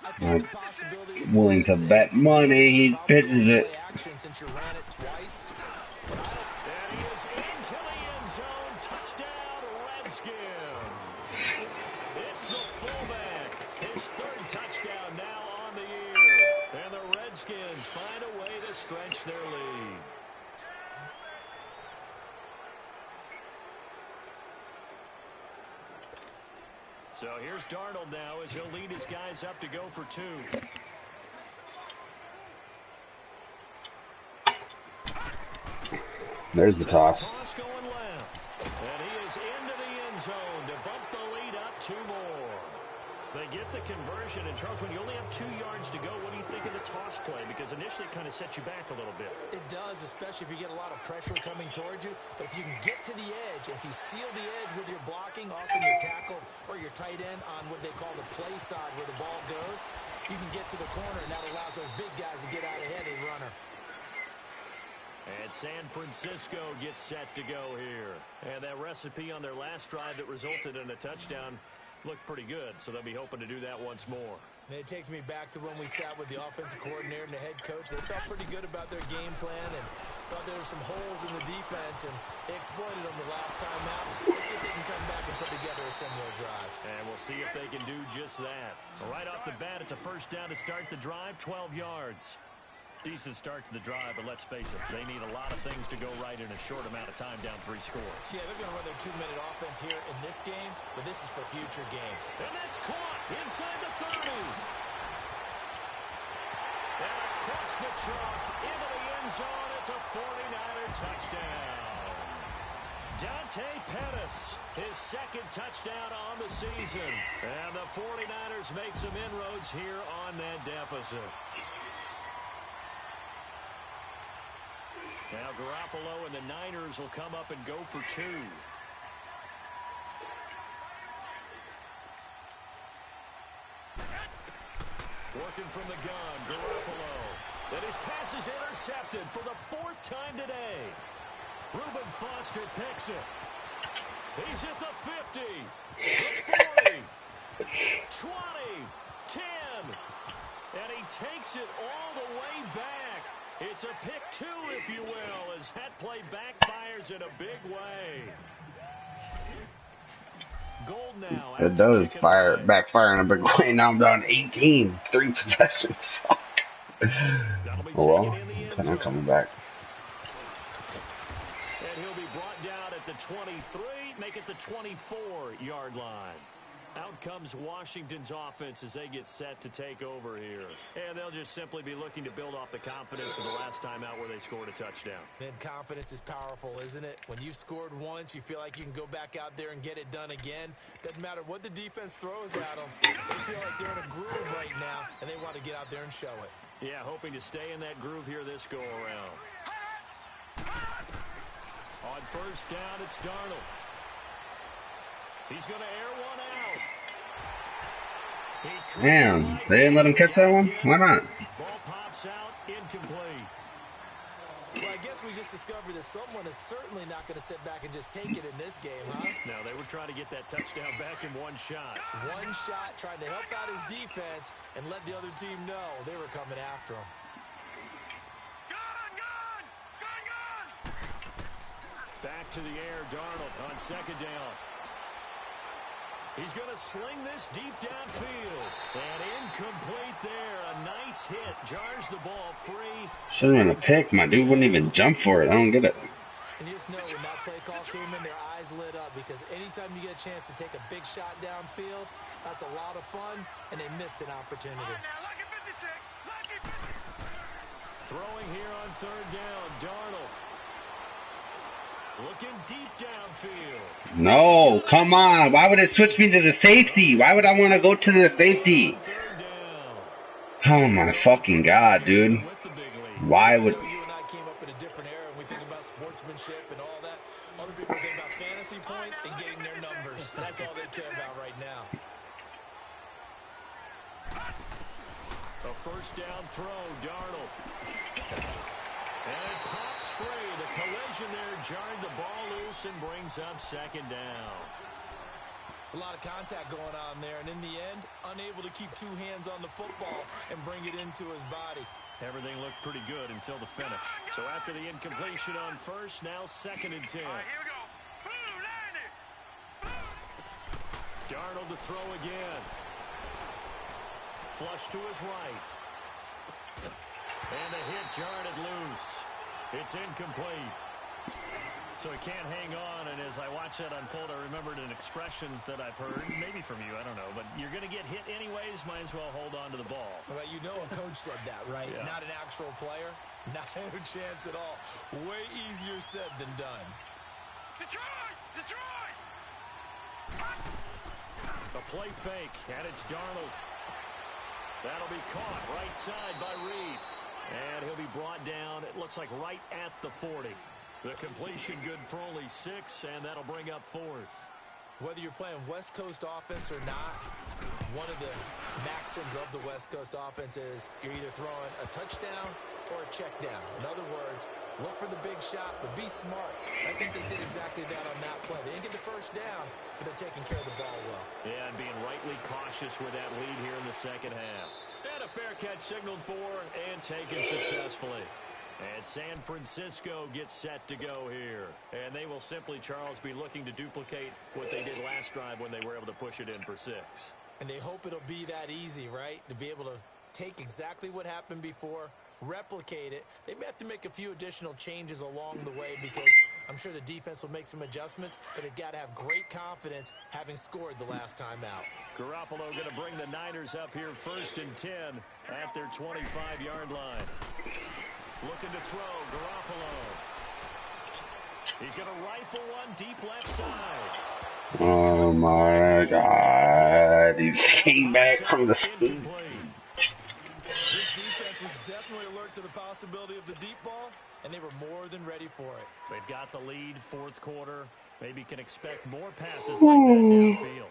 I think the possibility I'm willing to bet money he pitches it. Since you ran it twice. And he is into the end zone. Touchdown, Redskins. It's the fullback. His 3rd touchdown now on the year. And the Redskins find a way to stretch their lead. So here's Darnold now as he'll lead his guys up to go for 2. There's the toss. Toss going left. And he is into the end zone to bump the lead up 2 more. They get the conversion. And, Charles, when you only have 2 yards to go, what do you think of the toss play? Because initially it kind of sets you back a little bit. It does, especially if you get a lot of pressure coming towards you. But if you can get to the edge, if you seal the edge with your blocking, often your tackle or your tight end on what they call the play side where the ball goes, you can get to the corner, and that allows those big guys to get out ahead of the runner. And San Francisco gets set to go here. And that recipe on their last drive that resulted in a touchdown looked pretty good, so they'll be hoping to do that once more. And it takes me back to when we sat with the offensive coordinator and the head coach. They felt pretty good about their game plan and thought there were some holes in the defense, and they exploited them the last time out. Let's see if they can come back and put together a similar drive. And we'll see if they can do just that. Right off the bat, it's a 1st down to start the drive, 12 yards. Decent start to the drive, but let's face it, they need a lot of things to go right in a short amount of time, down 3 scores. Yeah, they're going to run their 2-minute offense here in this game, but this is for future games. And that's caught inside the 30. And across the chalk into the end zone, it's a 49er touchdown. Dante Pettis, his 2nd touchdown on the season. And the 49ers make some inroads here on that deficit. Now Garoppolo and the Niners will come up and go for 2. Working from the gun, Garoppolo. And his pass is intercepted for the 4th time today. Reuben Foster picks it. He's at the 50, the 40, 20, 10. And he takes it all the way back. It's a pick 2, if you will, as that play backfires in a big way. Goal now. It does backfire in a big way. Now I'm down 18. 3 possessions. Fuck. Oh well, I'm coming back. And he'll be brought down at the 23, make it the 24-yard line. Out comes Washington's offense as they get set to take over here. And they'll just simply be looking to build off the confidence of the last time out where they scored a touchdown. Man, confidence is powerful, isn't it? When you've scored once, you feel like you can go back out there and get it done again. Doesn't matter what the defense throws at them. They feel like they're in a groove right now, and they want to get out there and show it. Yeah, hoping to stay in that groove here this go-around. On 1st down, it's Darnold. He's going to air one out. Damn, they didn't let him catch that one? Why not? Ball pops out, incomplete. Well, I guess we just discovered that someone is certainly not going to sit back and just take it in this game, huh? No, they were trying to get that touchdown back in one shot. One shot, trying to help out his defense and let the other team know they were coming after him. Back to the air, Darnold on 2nd down. He's going to sling this deep downfield. And incomplete there. A nice hit. Jars the ball free. Should have been a pick. My dude wouldn't even jump for it. I don't get it. And you just know when that play call came in, their eyes lit up. Because anytime you get a chance to take a big shot downfield, that's a lot of fun. And they missed an opportunity. Throwing here on 3rd down. Darnold. Looking deep downfield. No, come on. Why would it switch me to the safety? Why would I want to go to the safety? Oh my fucking god, dude. Why would... You and I came up in a different era, and we think marksmanship and all that. Other people think about fantasy points and getting their numbers. That's all they care about right now. A first down throw, Darnold. And it pops free. The collision there jarred the ball loose and brings up second down. It's a lot of contact going on there, and in the end, unable to keep two hands on the football and bring it into his body. Everything looked pretty good until the finish. So after the incompletion on first, now 2nd and 10. All right, here we go. Boom, land it. Darnold to throw again. Flush to his right. And the hit jarred it loose. It's incomplete. So he can't hang on, and as I watch that unfold, I remembered an expression that I've heard, maybe from you, I don't know, but you're going to get hit anyways, might as well hold on to the ball. Well, you know a coach said that, right? Yeah. Not an actual player. Not a chance at all. Way easier said than done. Detroit! Detroit! A play fake, and it's Darnold. That'll be caught right side by Reed. And he'll be brought down, it looks like right at the 40. The completion good for only 6, and that'll bring up 4th. Whether you're playing West Coast offense or not, one of the maxims of the West Coast offense is you're either throwing a touchdown or a check down. In other words, look for the big shot, but be smart. I think they did exactly that on that play. They didn't get the first down, but they're taking care of the ball well. Yeah, and being rightly cautious with that lead here in the second half. And a fair catch signaled for and taken successfully. And San Francisco gets set to go here. And they will simply, Charles, be looking to duplicate what they did last drive when they were able to push it in for 6. And they hope it'll be that easy, right? To be able to take exactly what happened before, replicate it. They may have to make a few additional changes along the way because I'm sure the defense will make some adjustmts, but they've got to have great confidence having scored the last time out. Garoppolo going to bring the Niners up here 1st and 10 at their 25-yard line. Looking to throw, Garoppolo. He's going to rifle one deep left side. Oh my God. He came back from the speed. This defense was definitely alert to the possibility of the deep ball, and they were more than ready for it. They've got the lead, 4th quarter. Maybe can expect more passes like that downfield.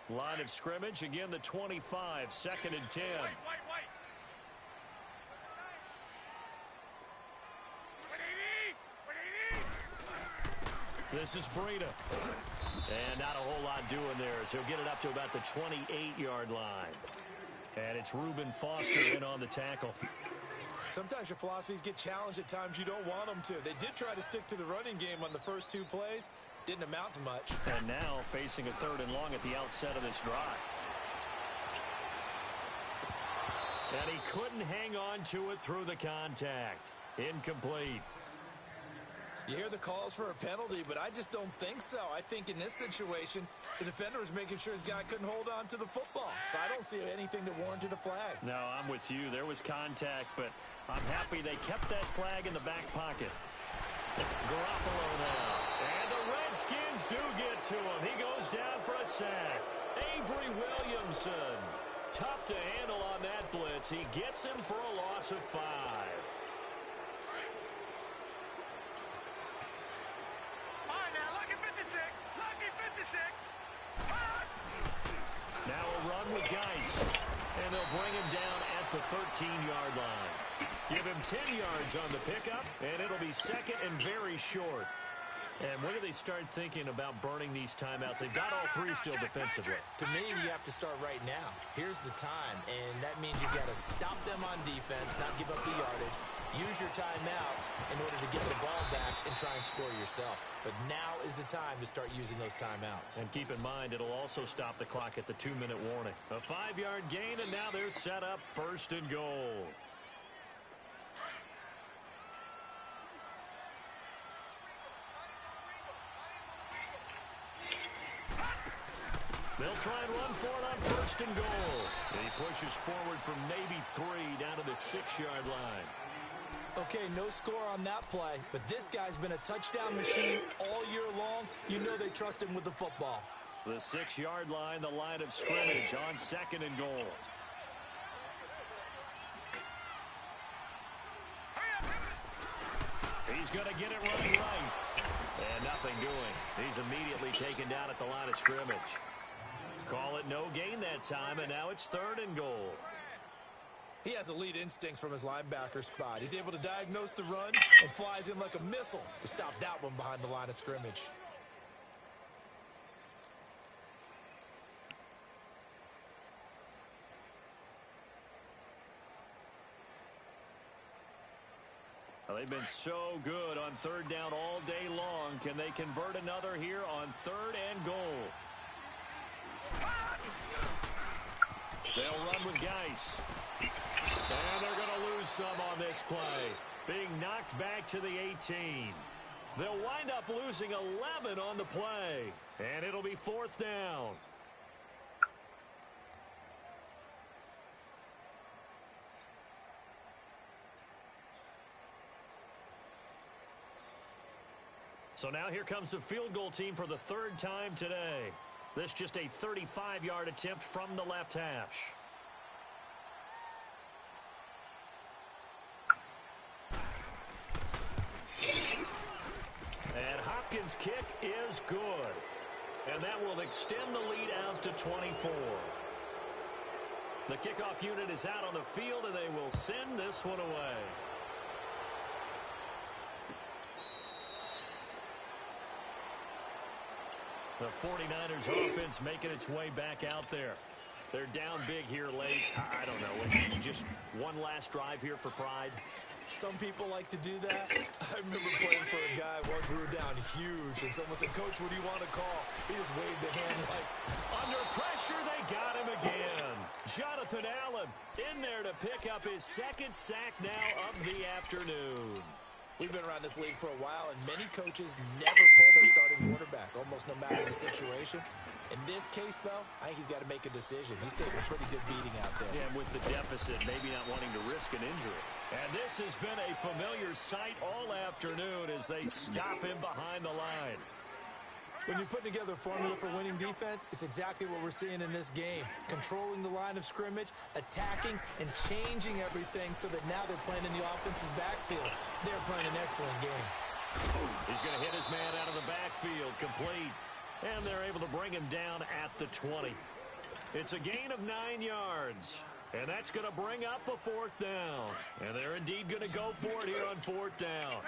Line of scrimmage, again the 25, 2nd and 10. Wait. This is Breida. And not a whole lot doing there as he'll get it up to about the 28-yard line. And it's Reuben Foster in on the tackle. Sometimes your philosophies get challenged at times you don't want them to. They did try to stick to the running game on the first 2 plays. Didn't amount to much. And now facing a 3rd and long at the outset of this drive. And he couldn't hang on to it through the contact. Incomplete. You hear the calls for a penalty, but I just don't think so. I think in this situation, the defender was making sure his guy couldn't hold on to the football. So I don't see anything that warranted a flag. No, I'm with you. There was contact, but I'm happy they kept that flag in the back pocket. Garoppolo now. And the Redskins do get to him. He goes down for a sack. Avery Williamson. Tough to handle on that blitz. He gets him for a loss of 5. Now a run with Geis. And they'll bring him down at the 13-yard line. Give him 10 yards on the pickup, and it'll be 2nd and very short. And when do they start thinking about burning these timeouts? They've got all 3 still defensively. To me, you have to start right now. Here's the time, and that means you've got to stop them on defense, not give up the yardage. Use your timeouts in order to get the ball back and try and score yourself. But now is the time to start using those timeouts. And keep in mind, it'll also stop the clock at the 2-minute warning. A 5-yard gain, and now they're set up 1st and goal. They'll try and run for it on 1st and goal. And he pushes forward from maybe 3 down to the 6-yard line. Okay, no score on that play, but this guy's been a touchdown machine all year long. You know they trust him with the football. The 6-yard line, the line of scrimmage on 2nd and goal. He's going to get it running right. And nothing doing. He's immediately taken down at the line of scrimmage. Call it no gain that time, and now it's 3rd and goal. He has elite instincts from his linebacker spot. He's able to diagnose the run and flies in like a missile to stop that one behind the line of scrimmage. Well, they've been so good on 3rd down all day long. Can they convert another here on 3rd and goal? They'll run with Geis. And they're going to lose some on this play. Being knocked back to the 18. They'll wind up losing 11 on the play. And it'll be 4th down. So now here comes the field goal team for the 3rd time today. This just a 35-yard attempt from the left hash. And Hopkins' kick is good. And that will extend the lead out to 24. The kickoff unit is out on the field, and they will send this one away. The 49ers offense making its way back out there. They're down big here late. I don't know. Just one last drive here for pride. Some people like to do that. I remember playing for a guy once we were down huge, and someone said, "Coach, what do you want to call?" He just waved a hand like... Under pressure, they got him again. Jonathan Allen in there to pick up his 2nd sack now of the afternoon. We've been around this league for a while, and many coaches never pull their starting quarterback, almost no matter the situation. In this case, though, I think he's got to make a decision. He's taking a pretty good beating out there. Yeah, with the deficit, maybe not wanting to risk an injury. And this has been a familiar sight all afternoon as they stop him behind the line. When you're putting together a formula for winning defense, it's exactly what we're seeing in this game. Controlling the line of scrimmage, attacking, and changing everything so that now they're playing in the offense's backfield. They're playing an excellent game. He's going to hit his man out of the backfield, complete. And they're able to bring him down at the 20. It's a gain of 9 yards. And that's going to bring up a 4th down. And they're indeed going to go for it here on 4th down.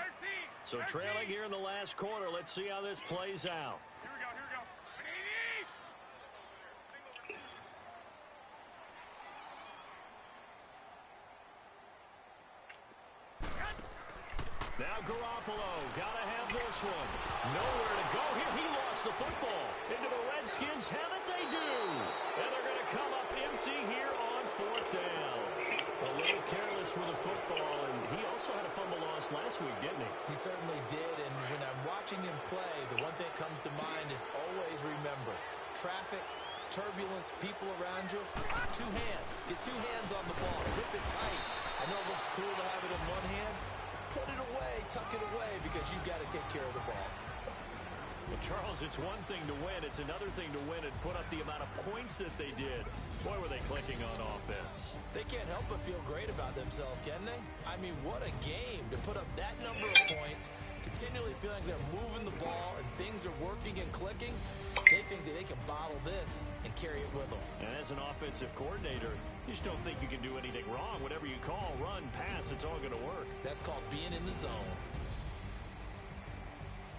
So trailing here in the last quarter, let's see how this plays out. Here we go. Now Garoppolo, gotta have this one. Nowhere to go here. He lost the football. Into the Redskins, have it they do. And they're going to come up empty here on 4th down. A little careless with the football, and he also had a fumble loss last week, didn't he? He certainly did, and when I'm watching him play, the one thing that comes to mind is always remember, traffic, turbulence, people around you, 2 hands. Get 2 hands on the ball. Grip it tight. I know it looks cool to have it in one hand. Put it away, tuck it away, because you've got to take care of the ball. Well, Charles, it's one thing to win. It's another thing to win and put up the amount of points that they did. Boy, were they clicking on offense. They can't help but feel great about themselves, can they? I mean, what a game to put up that number of points, continually feeling they're moving the ball and things are working and clicking. They think that they can bottle this and carry it with them. And as an offensive coordinator, you just don't think you can do anything wrong. Whatever you call, run, pass, it's all going to work. That's called being in the zone.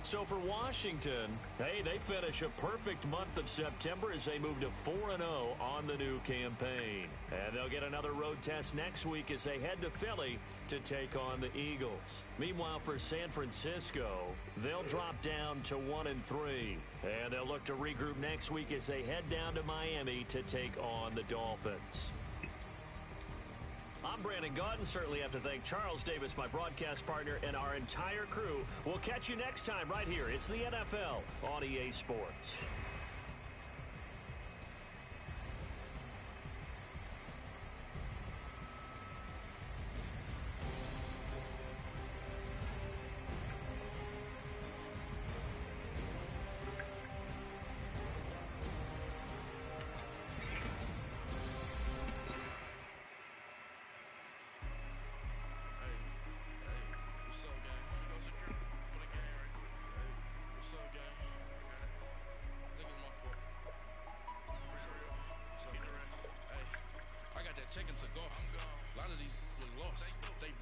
So for Washington, hey, they finish a perfect month of September as they move to 4-0 on the new campaign. And they'll get another road test next week as they head to Philly to take on the Eagles. Meanwhile, for San Francisco, they'll drop down to 1-3. And they'll look to regroup next week as they head down to Miami to take on the Dolphins. I'm Brandon Gaudin. Certainly have to thank Charles Davis, my broadcast partner, and our entire crew. We'll catch you next time right here. It's the NFL on EA Sports.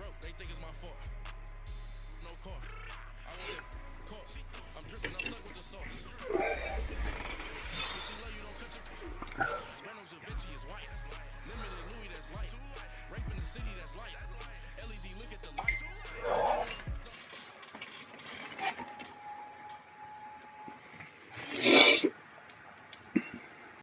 broke, they think it's my fault. No car. I want that car. I'm dripping, I'm